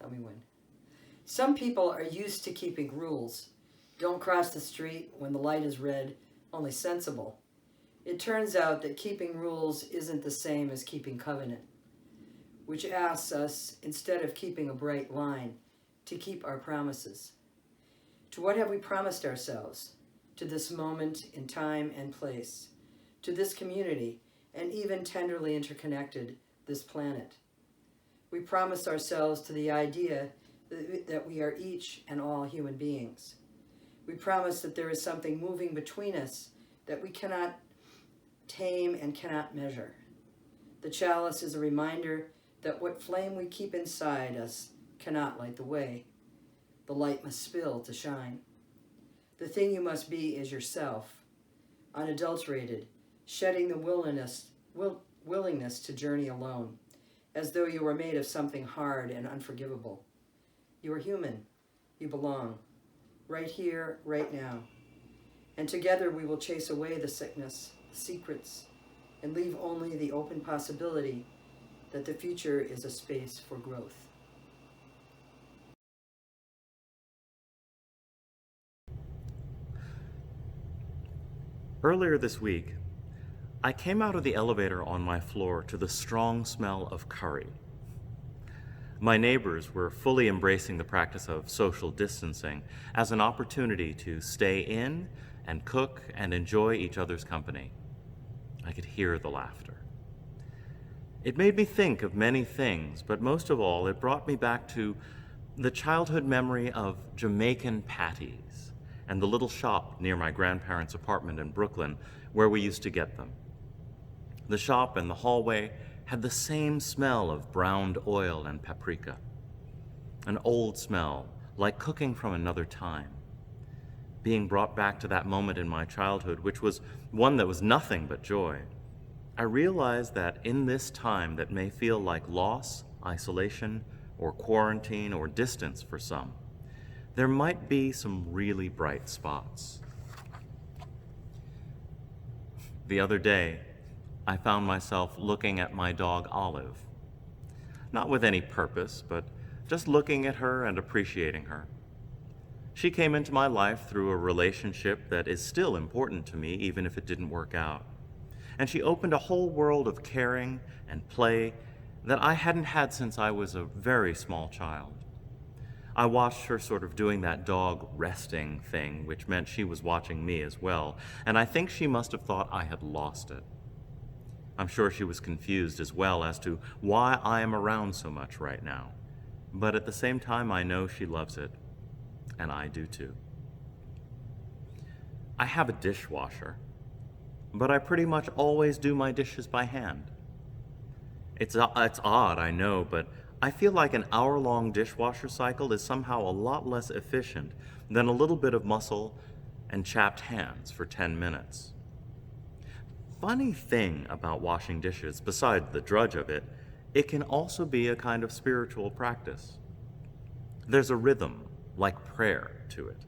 Tell me when. Some people are used to keeping rules. Don't cross the street when the light is red, only sensible. It turns out that keeping rules isn't the same as keeping covenant, which asks us, instead of keeping a bright line, to keep our promises. To what have we promised ourselves? To this moment in time and place, to this community, and even tenderly interconnected, this planet. We promised ourselves to the idea that we are each and all human beings. We promise that there is something moving between us that we cannot tame and cannot measure. The chalice is a reminder that what flame we keep inside us cannot light the way. The light must spill to shine. The thing you must be is yourself, unadulterated, shedding the willingness to journey alone, as though you were made of something hard and unforgivable. You are human. You belong. Right here, right now. And together we will chase away the sickness, the secrets, and leave only the open possibility that the future is a space for growth. Earlier this week, I came out of the elevator on my floor to the strong smell of curry. My neighbors were fully embracing the practice of social distancing as an opportunity to stay in and cook and enjoy each other's company. I could hear the laughter. It made me think of many things, but most of all, it brought me back to the childhood memory of Jamaican patties and the little shop near my grandparents' apartment in Brooklyn where we used to get them. The shop and the hallway had the same smell of browned oil and paprika, an old smell like cooking from another time. Being brought back to that moment in my childhood, which was one that was nothing but joy, I realized that in this time that may feel like loss, isolation, or quarantine or distance for some, there might be some really bright spots. The other day, I found myself looking at my dog Olive. Not with any purpose, but just looking at her and appreciating her. She came into my life through a relationship that is still important to me, even if it didn't work out. And she opened a whole world of caring and play that I hadn't had since I was a very small child. I watched her sort of doing that dog resting thing, which meant she was watching me as well, and I think she must have thought I had lost it. I'm sure she was confused as well as to why I am around so much right now, but at the same time I know she loves it, and I do too. I have a dishwasher, but I pretty much always do my dishes by hand. It's odd, I know, but I feel like an hour-long dishwasher cycle is somehow a lot less efficient than a little bit of muscle and chapped hands for 10 minutes. Funny thing about washing dishes, besides the drudge of it, it can also be a kind of spiritual practice. There's a rhythm, like prayer, to it.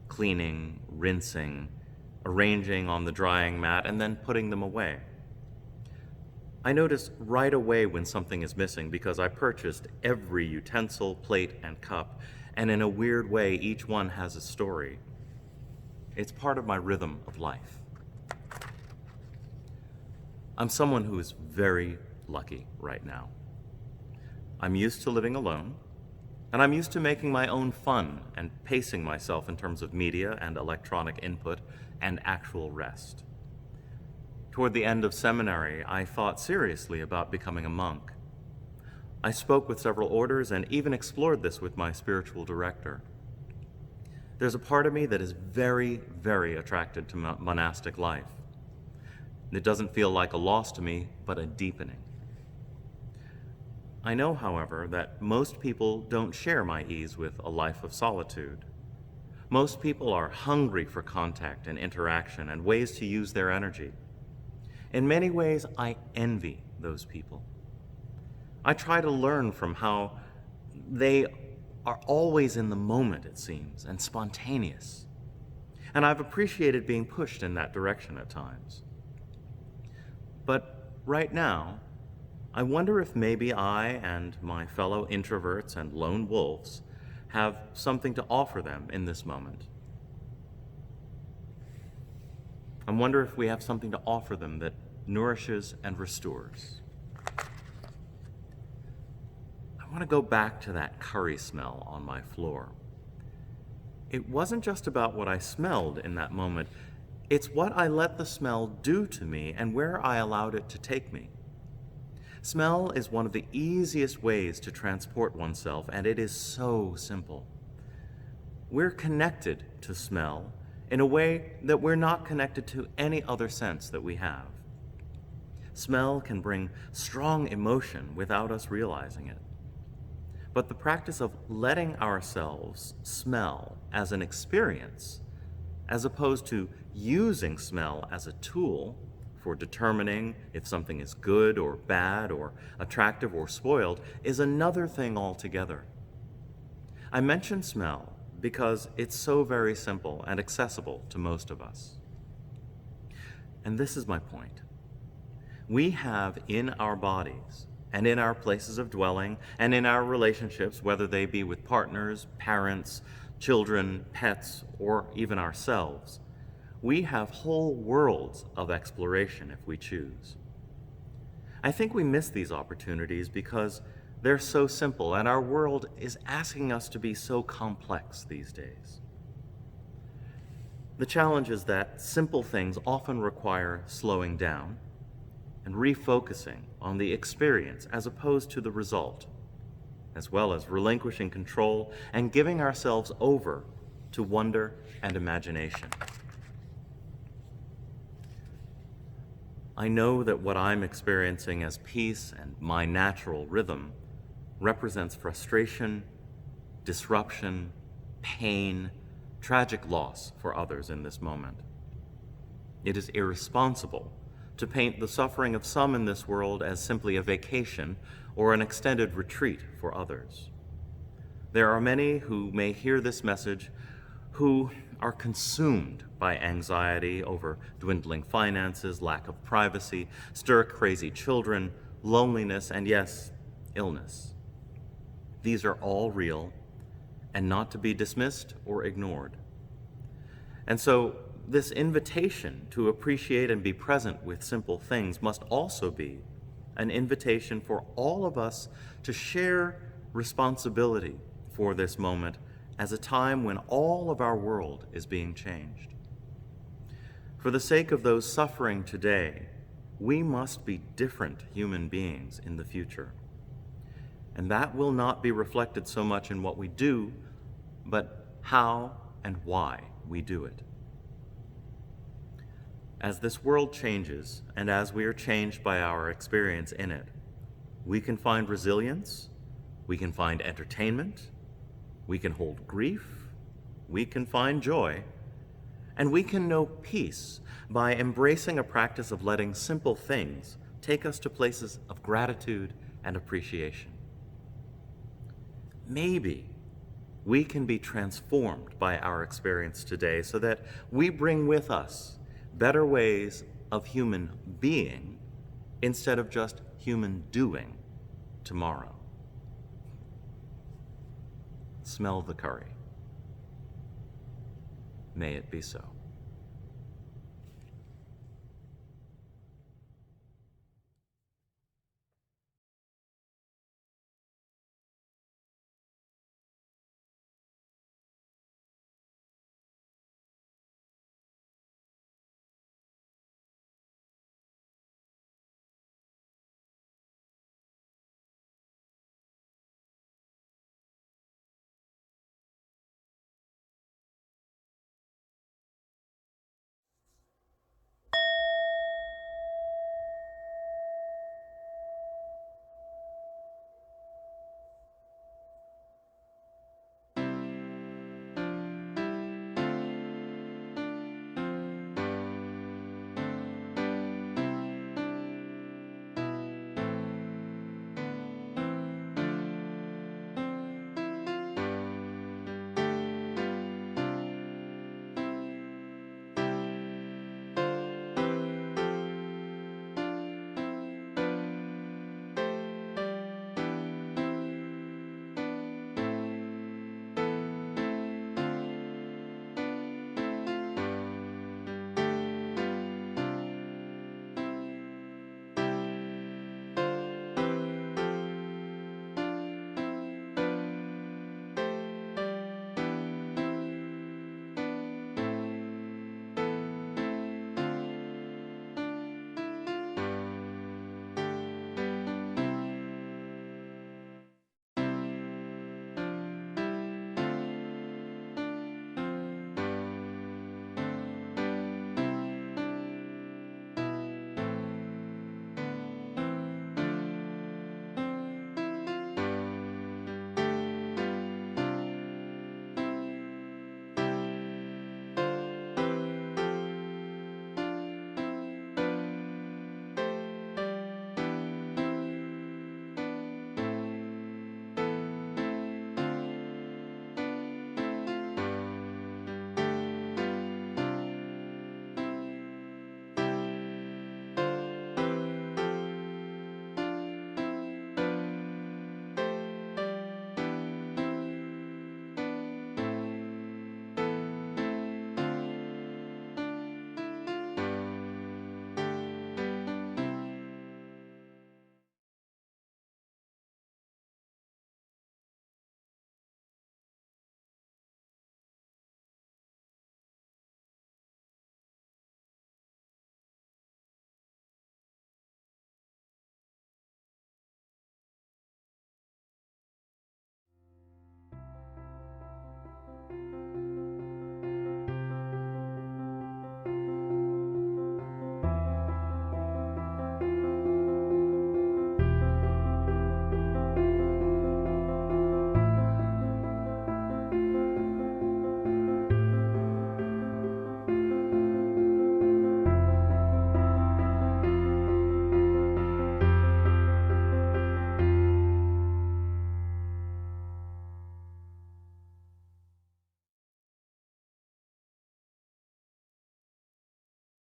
Cleaning, rinsing, arranging on the drying mat, and then putting them away. I notice right away when something is missing because I purchased every utensil, plate, and cup, and in a weird way, each one has a story. It's part of my rhythm of life. I'm someone who is very lucky right now. I'm used to living alone, and I'm used to making my own fun and pacing myself in terms of media and electronic input and actual rest. Toward the end of seminary, I thought seriously about becoming a monk. I spoke with several orders and even explored this with my spiritual director. There's a part of me that is very, very attracted to monastic life. It doesn't feel like a loss to me, but a deepening. I know, however, that most people don't share my ease with a life of solitude. Most people are hungry for contact and interaction and ways to use their energy. In many ways, I envy those people. I try to learn from how they are always in the moment, it seems, and spontaneous. And I've appreciated being pushed in that direction at times. But right now, I wonder if maybe I and my fellow introverts and lone wolves have something to offer them in this moment. I wonder if we have something to offer them that nourishes and restores. I want to go back to that curry smell on my floor. It wasn't just about what I smelled in that moment. It's what I let the smell do to me and where I allowed it to take me. Smell is one of the easiest ways to transport oneself, and it is so simple. We're connected to smell in a way that we're not connected to any other sense that we have. Smell can bring strong emotion without us realizing it. But the practice of letting ourselves smell as an experience, as opposed to using smell as a tool for determining if something is good or bad or attractive or spoiled, is another thing altogether. I mention smell because it's so very simple and accessible to most of us. And this is my point. We have in our bodies and in our places of dwelling and in our relationships, whether they be with partners, parents, children, pets, or even ourselves, we have whole worlds of exploration if we choose. I think we miss these opportunities because they're so simple, and our world is asking us to be so complex these days. The challenge is that simple things often require slowing down and refocusing on the experience as opposed to the result, as well as relinquishing control and giving ourselves over to wonder and imagination. I know that what I'm experiencing as peace and my natural rhythm represents frustration, disruption, pain, tragic loss for others in this moment. It is irresponsible to paint the suffering of some in this world as simply a vacation or an extended retreat for others. There are many who may hear this message who are consumed by anxiety over dwindling finances, lack of privacy, stir-crazy children, loneliness, and yes, illness. These are all real and not to be dismissed or ignored. And so this invitation to appreciate and be present with simple things must also be an invitation for all of us to share responsibility for this moment as a time when all of our world is being changed. For the sake of those suffering today, we must be different human beings in the future. And that will not be reflected so much in what we do, but how and why we do it. As this world changes, and as we are changed by our experience in it, we can find resilience, we can find entertainment, we can hold grief, we can find joy, and we can know peace by embracing a practice of letting simple things take us to places of gratitude and appreciation. Maybe we can be transformed by our experience today so that we bring with us better ways of human being instead of just human doing tomorrow. Smell the curry. May it be so.